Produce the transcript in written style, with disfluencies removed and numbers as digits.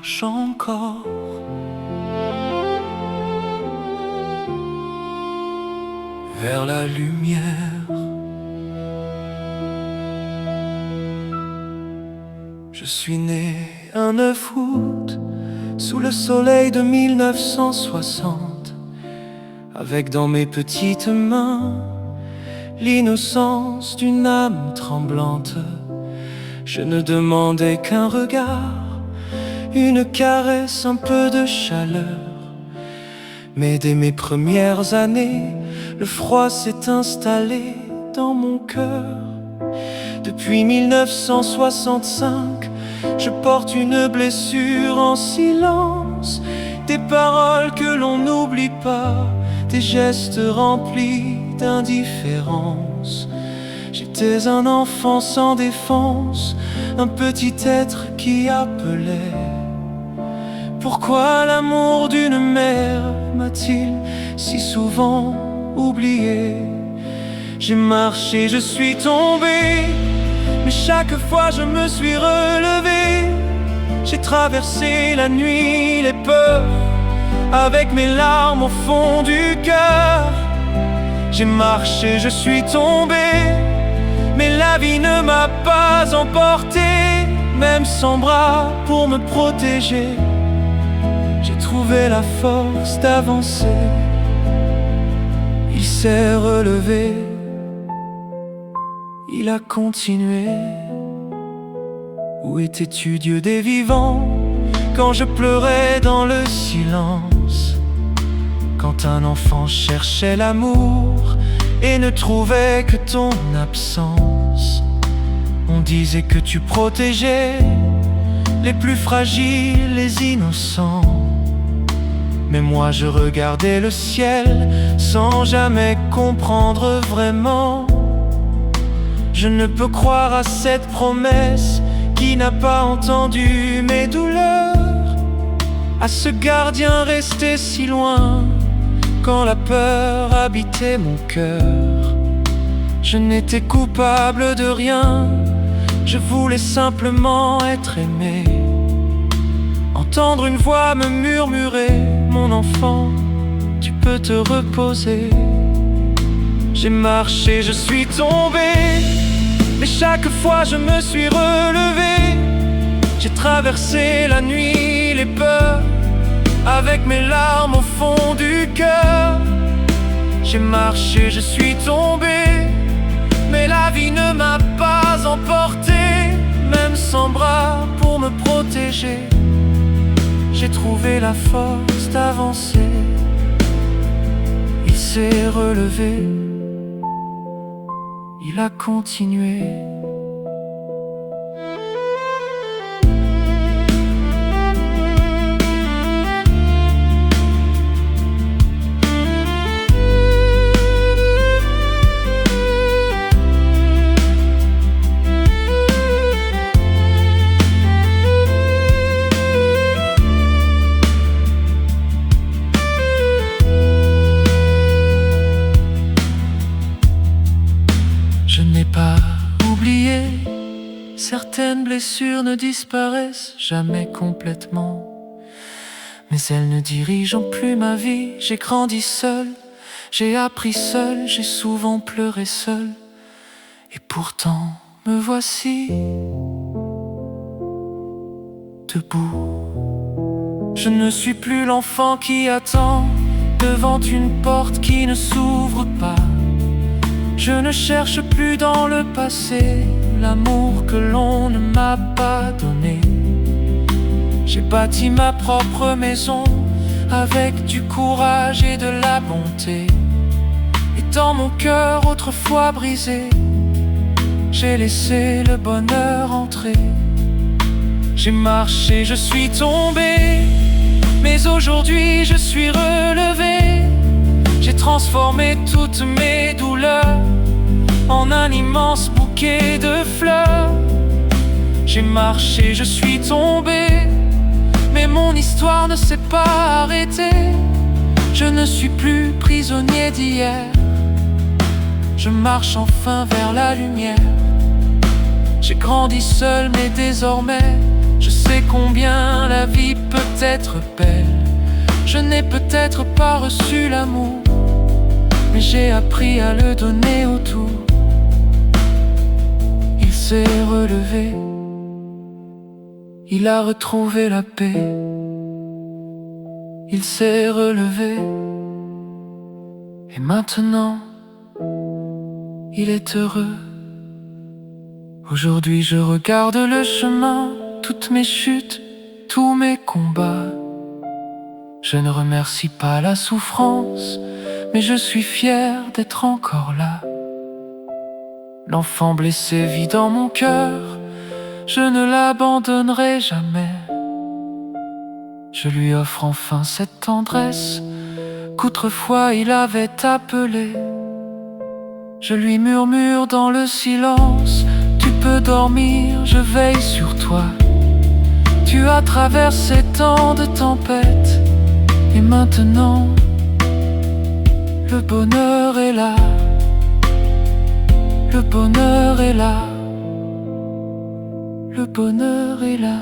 marche encore. Vers la lumière. Je suis né un 9 août, sous le soleil de 1960, avec dans mes petites mains l'innocence d'une âme tremblante. Je ne demandais qu'un regard, une caresse, un peu de chaleur. Mais dès mes premières années, le froid s'est installé dans mon cœur. Depuis 1965, je porte une blessure en silence. Des paroles que l'on n'oublie pas, des gestes remplis d'indifférence. J'étais un enfant sans défense, un petit être qui appelait. Pourquoi l'amour d'une mère m'a-t-il si souvent oublié? J'ai marché, je suis tombé, mais chaque fois je me suis relevé. J'ai traversé la nuit, les peurs, avec mes larmes au fond du cœur. J'ai marché, je suis tombé, mais la vie ne m'a pas emporté. Même sans bras pour me protéger, j'ai trouvé la force d'avancer. Il s'est relevé, il a continué. Où étais-tu, Dieu des vivants, quand je pleurais dans le silence? Quand un enfant cherchait l'amour et ne trouvait que ton absence. On disait que tu protégeais les plus fragiles, les innocents. Mais moi je regardais le ciel sans jamais comprendre vraiment. Je ne peux croire à cette promesse qui n'a pas entendu mes douleurs. À ce gardien resté si loin quand la peur habitait mon cœur. Je n'étais coupable de rien, je voulais simplement être aimé. Entendre une voix me murmurer: mon enfant, tu peux te reposer. J'ai marché, je suis tombé, mais chaque fois je me suis relevé. J'ai traversé la nuit, les peurs, avec mes larmes au fond du cœur. J'ai marché, je suis tombé, mais la vie ne m'a pas emporté. Même sans bras pour me protéger, j'ai trouvé la force d'avancer. Il s'est relevé, il a continué. Je n'ai pas oublié, certaines blessures ne disparaissent jamais complètement. Mais elles ne dirigent plus ma vie. J'ai grandi seul, j'ai appris seul, j'ai souvent pleuré seul. Et pourtant me voici debout. Je ne suis plus l'enfant qui attend devant une porte qui ne s'ouvre pas. Je ne cherche plus dans le passé l'amour que l'on ne m'a pas donné. J'ai bâti ma propre maison avec du courage et de la bonté. Et dans mon cœur autrefois brisé, j'ai laissé le bonheur entrer. J'ai marché, je suis tombé, mais aujourd'hui je suis relevé. J'ai transformé toutes mes douleurs en un immense bouquet de fleurs. J'ai marché, je suis tombé, mais mon histoire ne s'est pas arrêtée. Je ne suis plus prisonnier d'hier. Je marche enfin vers la lumière. J'ai grandi seul, mais désormais Je sais combien la vie peut être belle. Je n'ai peut-être pas reçu l'amour, mais j'ai appris à le donner autour. Il s'est relevé, il a retrouvé la paix. Il s'est relevé, et maintenant, il est heureux. Aujourd'hui je regarde le chemin, toutes mes chutes, tous mes combats. Je ne remercie pas la souffrance, mais je suis fier d'être encore là. L'enfant blessé vit dans mon cœur, je ne l'abandonnerai jamais. Je lui offre enfin cette tendresse qu'autrefois il avait appelée. Je lui murmure dans le silence: tu peux dormir, je veille sur toi. Tu as traversé tant de tempêtes, et maintenant, le bonheur est là. Le bonheur est là. Le bonheur est là.